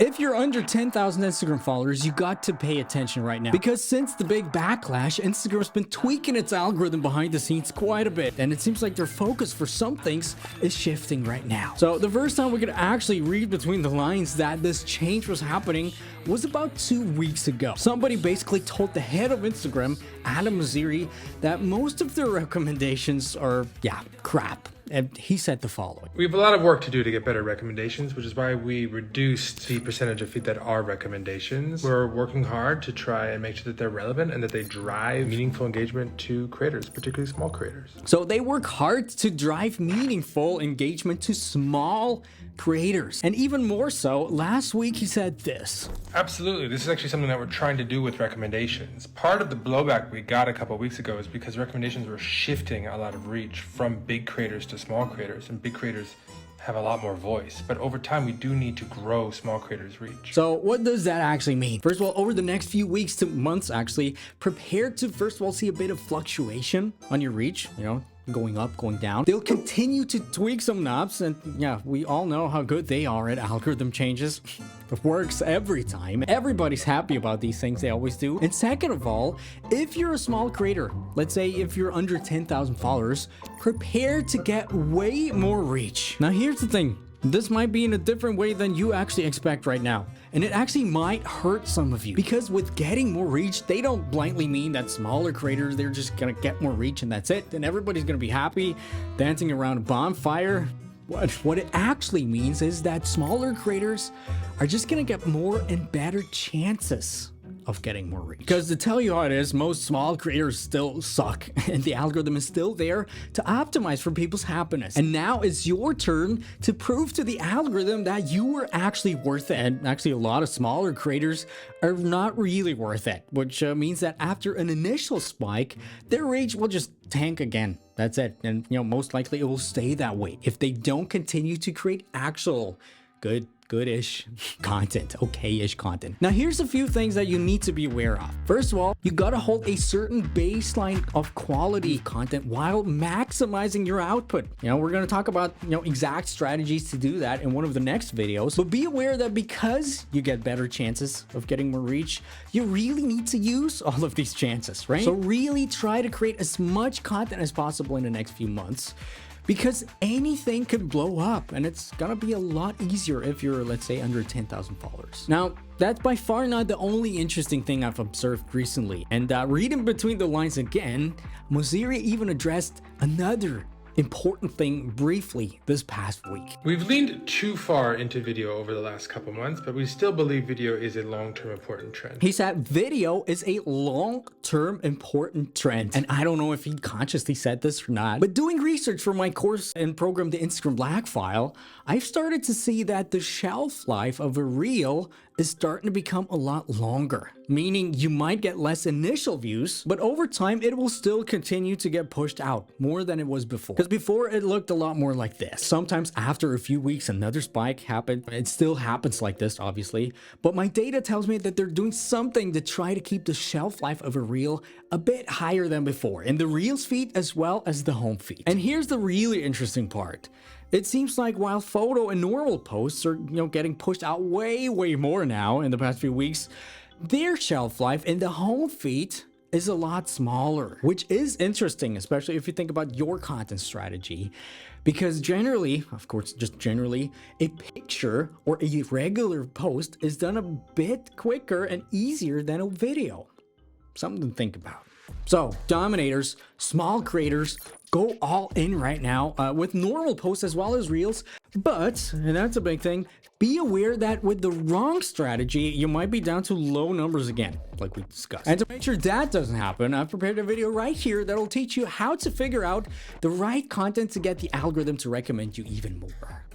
If you're under 10,000 Instagram followers, you got to pay attention right now. Because since the big backlash, Instagram's been tweaking its algorithm behind the scenes quite a bit. And it seems like their focus for some things is shifting right now. So the first time we could actually read between the lines that this change was happening was about 2 weeks ago. Somebody basically told the head of Instagram, Adam Mosseri, that most of their recommendations are, crap. And he said the following. We have a lot of work to do to get better recommendations, which is why we reduced the percentage of feed that are recommendations. We're working hard to try and make sure that they're relevant and that they drive meaningful engagement to creators, particularly small creators. So they work hard to drive meaningful engagement to small creators. And even more so, last week he said this. Absolutely. This is actually something that we're trying to do with recommendations. Part of the blowback we got a couple of weeks ago is because recommendations were shifting a lot of reach from big creators to small creators, and big creators have a lot more voice. But over time, we do need to grow small creators' reach. So what does that actually mean? First of all, over the next few weeks to months, actually, prepare to first of all see a bit of fluctuation on your reach, going up, going down. They'll continue to tweak some knobs, and we all know how good they are at algorithm changes. It works every time. Everybody's happy about these things, they always do. And second of all, if you're a small creator, let's say if you're under 10,000 followers, prepare to get way more reach. Now here's the thing. This might be in a different way than you actually expect right now. And it actually might hurt some of you. Because with getting more reach, they don't blindly mean that smaller creators, they're just gonna get more reach and that's it. And everybody's gonna be happy, dancing around a bonfire. What it actually means is that smaller creators are just gonna get more and better chances of getting more reach. Because to tell you how it is, most small creators still suck and the algorithm is still there to optimize for people's happiness. And now it's your turn to prove to the algorithm that you were actually worth it. And actually a lot of smaller creators are not really worth it, which means that after an initial spike, their reach will just tank again. That's it. And most likely it will stay that way if they don't continue to create actual good-ish content, okay-ish content. Now here's a few things that you need to be aware of. First of all, you gotta hold a certain baseline of quality content while maximizing your output. We're gonna talk about exact strategies to do that in one of the next videos, but be aware that because you get better chances of getting more reach, you really need to use all of these chances, right? So really try to create as much content as possible in the next few months, because anything could blow up and it's gonna be a lot easier if you're, let's say, under 10,000 followers. Now, that's by far not the only interesting thing I've observed recently. And reading between the lines again, Mosseri even addressed another important thing briefly this past week. We've leaned too far into video over the last couple months, but we still believe video is a long-term important trend. He said video is a long-term important trend. And I don't know if he consciously said this or not, but doing research for my course and program, the Instagram Black File, I've started to see that the shelf life of a reel is starting to become a lot longer, meaning you might get less initial views, but over time it will still continue to get pushed out more than it was before. Because before it looked a lot more like this. Sometimes after a few weeks another spike happened. It still happens like this, obviously, but my data tells me that they're doing something to try to keep the shelf life of a reel a bit higher than before in the Reels feed as well as the home feed. And here's the really interesting part. It seems like while photo and normal posts are, getting pushed out way more now in the past few weeks, their shelf life in the home feed is a lot smaller, which is interesting, especially if you think about your content strategy. Because generally, of course, just generally, a picture or a regular post is done a bit quicker and easier than a video. Something to think about. So, dominators, small creators, go all in right now with normal posts as well as reels. But, and that's a big thing, be aware that with the wrong strategy, you might be down to low numbers again, like we discussed. And to make sure that doesn't happen, I've prepared a video right here that'll teach you how to figure out the right content to get the algorithm to recommend you even more.